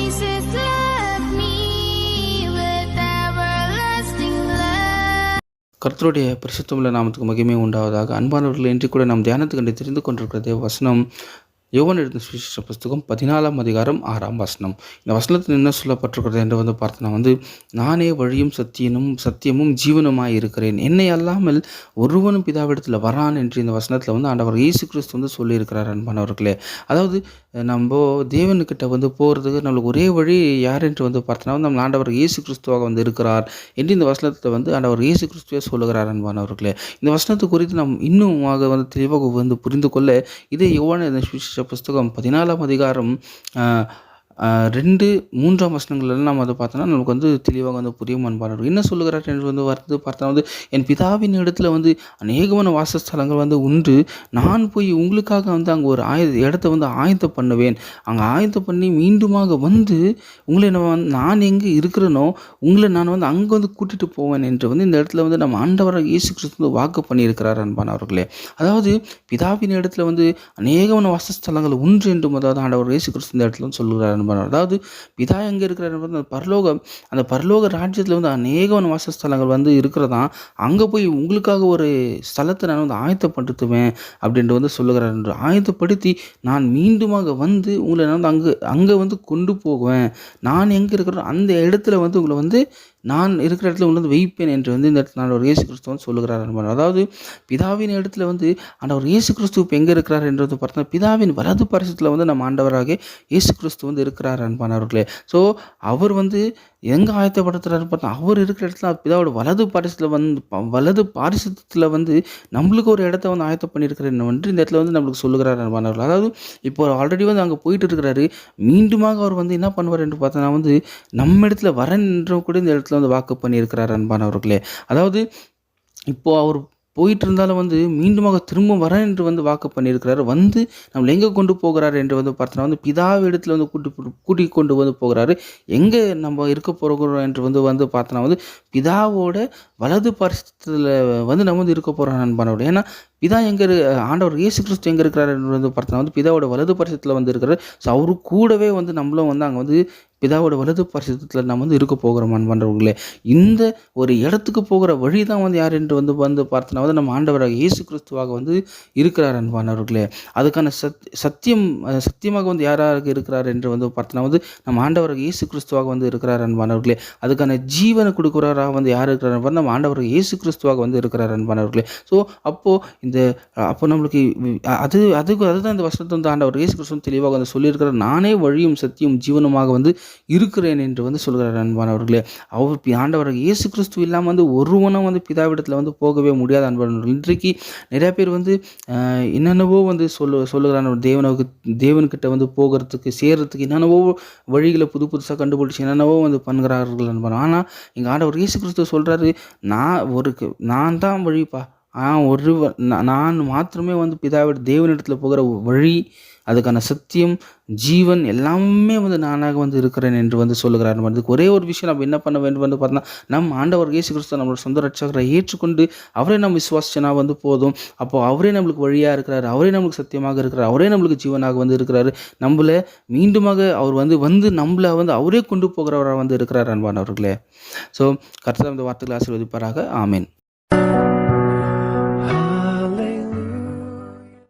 Jesus loved me with everlasting love. கர்த்தருடைய பரிசுத்தமுள்ள நாமத்துக்கு மகிமை உண்டாவதாக. அன்பானவர்கள், இன்று கூட நாம் தியானத்துக்கு தெரிந்து கொண்டிருக்கிற தேவ வசனம் யோவான் எழுதின சுவிசேஷ புஸ்தகம் 14ஆம் அதிகாரம் 6ஆம் வசனம். இந்த வசனத்தில் என்ன சொல்லப்பட்டிருக்கிறது என்று பார்த்தோன்னா நானே வழியும் சத்தியமும் ஜீவனுமாய் இருக்கிறேன், என்னை அல்லாமல் ஒருவனும் பிதாவிடத்தில் வரான் என்று இந்த வசனத்தில் ஆண்டவர் இயேசு கிறிஸ்து சொல்லியிருக்கிறார். அன்பானவர்களே, அதாவது நம்ம தேவனுக்கிட்ட போகிறதுக்கு நம்மளுக்கு ஒரே வழி யார் என்று பார்த்தோன்னா நம்ம ஆண்டவர் இயேசு கிறிஸ்துவாக இருக்கிறார் என்று இந்த வசனத்தில் ஆண்டவர் இயேசு கிறிஸ்துவே சொல்லுகிறார். அன்பானவர்களே, இந்த வசனத்தை குறித்து நாம் இன்னும் தெளிவாக புரிந்து கொள்ள இதே யோவான் புஸ்தகம் 14ஆம் அதிகாரம் 2-3 வசனங்கள்லாம் நம்ம அதை பார்த்தோன்னா நமக்கு தெளிவாக புரியும். அன்பானவர்கள், என்ன சொல்லுகிறார் என்று பார்த்தா என் பிதாவின் இடத்துல அநேகமான வாசஸ்தலங்கள் உண்டு, நான் போய் உங்களுக்காக அங்கே ஒரு இடத்த ஆயத்தம் பண்ணுவேன், அங்கே ஆயத்தம் பண்ணி மீண்டுமாக உங்களை நான் எங்கே இருக்கிறேனோ உங்களை நான் அங்கே கூட்டிகிட்டு போவேன் என்று இந்த இடத்துல நம்ம ஆண்டவராக இயேசு கிறிஸ்து வாக்கு பண்ணியிருக்கிறார். அன்பானவர்களே, அதாவது பிதாவின் இடத்துல அநேகமான வாசஸ்தலங்கள் உண்டு என்றும் அதாவது ஆண்டவர் இயேசு கிறிஸ்து இந்த இடத்துல சொல்லுகிறார். அதாவது பிதா எங்கே இருக்கிறார், அந்த பரலோக ராஜ்யத்தில் அநேகமான வாசஸ்தலங்கள் இருக்கிறதா, அங்கே போய் உங்களுக்காக ஒரு ஸ்தலத்தை நான் ஆயத்தப்படுத்துவேன் அப்படின்ட்டு சொல்லுகிறார். என்று ஆயத்தப்படுத்தி நான் மீண்டுமாக உங்களை நான் அங்கே கொண்டு போவேன், நான் எங்கே இருக்கிறோம் அந்த இடத்துல உங்களை நான் இருக்கிற இடத்துல வைப்பேன் என்று இந்த இடத்துல ஆண்டவர் இயேசு கிறிஸ்துவன் சொல்லுகிறார். அதாவது பிதாவின் இடத்துல ஆண்டவர் இயேசு கிறிஸ்து இப்போ எங்கே இருக்கிறார் என்றது பார்த்தா பிதாவின் வலது பரிசத்தில் நம்ம ஆண்டவராக இயேசு கிறிஸ்து இருக்கிறார். அன்பானவர்களே, ஸோ அவர் எங்கே ஆயத்தப்படுத்துறாரு பார்த்தா அவர் இருக்கிற இடத்துல பிதாவோட வலது பாரிசத்தில் நம்மளுக்கு ஒரு இடத்த ஆயத்தம் பண்ணியிருக்கிறேன் என்று இந்த இடத்துல நம்மளுக்கு சொல்லுகிறார். அன்பானவர்கள், அதாவது இப்போ ஆல்ரெடி அங்கே போயிட்டு இருக்கிறாரு, மீண்டுமாக அவர் என்ன பண்ணுவார் என்று பார்த்தோன்னா நம்ம இடத்துல வரேன் என்று கூட இந்த இடத்துல வாக்கு பண்ணியிருக்கிறார். அன்பானவர்களே, அதாவது இப்போ அவர் போயிட்டு இருந்தாலும் மீண்டுமாக திரும்ப வரேன் என்று வாக்கு பண்ணியிருக்கிறாரு. நம்மளை எங்கே கொண்டு போகிறாரு என்று பார்த்தோன்னா பிதாவி இடத்துல கூட்டி கொண்டு போகிறாரு. எங்கே நம்ம இருக்க போகிறோம் என்று பார்த்தோன்னா பிதாவோட வலது பரிசத்தில் நம்ம இருக்க போகிறோம். அன்பானவர்களே, ஏன்னா பிதா எங்கே ஆண்டவர் இயேசு கிறிஸ்து எங்கே இருக்கிறார் என்று பார்த்தோன்னா பிதாவோட வலது பரிசத்தில் இருக்கிறார். ஸோ அவரு கூடவே நம்மளும் அங்கே பிதாவோட வலது பரிசுத்தத்தில் நம்ம இருக்க போகிறோம். அன்பானவர்களே, இந்த ஒரு இடத்துக்கு போகிற வழி தான் யார் என்று பார்த்தோன்னா நம்ம ஆண்டவராக இயேசு கிறிஸ்துவாக இருக்கிறார். அன்பானவர்களே, அதுக்கான சத்தியமாக யாராக இருக்கிறார் என்று பார்த்தோன்னா நம்ம ஆண்டவராக இயேசு கிறிஸ்துவாக இருக்கிறார். அன்பானவர்களே, அதுக்கான ஜீவனை கொடுக்குறாராக யார் இருக்கிறார் நம்ம ஆண்டவராக இயேசு கிறிஸ்துவாக இருக்கிறார். அன்பானவர்களே, ஸோ அப்போ நம்மளுக்கு அதுதான் இந்த வசனத்தை ஆண்டவர் இயேசு கிறிஸ்து தெளிவாக சொல்லியிருக்கிறார். நானே வழியும் சத்தியம் ஜீவனுமாக இருக்கிறேன் என்று சொல்கிறார். அன்பானவர்களே, அவர் ஆண்டவர் இயேசு கிறிஸ்து இல்லாமல் ஒருவனும் பிதாவிடத்தில் போகவே முடியாது. அன்பானவர்கள், இன்றைக்கு நிறைய பேர் என்னென்னவோ சொல்லுகிறான் தேவன்கிட்ட போகிறதுக்கு சேர்றதுக்கு என்னென்னவோ வழிகளை புதுசாக கண்டுபிடிச்சி என்னென்னவோ பண்ணுகிறார்கள். அன்பான, ஆனால் எங்கள் ஆண்டவர் இயேசு கிறிஸ்து சொல்கிறாரு, நான் தான் வழிப்பா, நான் மாத்திரமே பிதாவிட தேவனிடத்தில் போகிற வழி, அதுக்கான சத்தியம் ஜீவன் எல்லாமே நானாக இருக்கிறேன் என்று சொல்லுகிறார். அதுக்கு ஒரே ஒரு விஷயம் நம்ம என்ன பண்ண வேண்டும் பார்த்தோன்னா நம்ம ஆண்டவர் இயேசு கிறிஸ்து நம்மளோட சொந்த ரட்சகரை ஏற்றுக்கொண்டு அவரே நம்ம விசுவாசிச்சனா போதும். அப்போது அவரே நம்மளுக்கு வழியாக இருக்கிறார், அவரே நம்மளுக்கு சத்தியமாக இருக்கிறார், அவரே நம்மளுக்கு ஜீவனாக இருக்கிறாரு. நம்மளை மீண்டுமாக அவர் நம்மளை அவரே கொண்டு போகிறவராக இருக்கிறார். அன்பானவர்களே, ஸோ கர்த்தர் இந்த வார்த்தைகளை ஆசீர்வதிப்பாராக. ஆமேன்.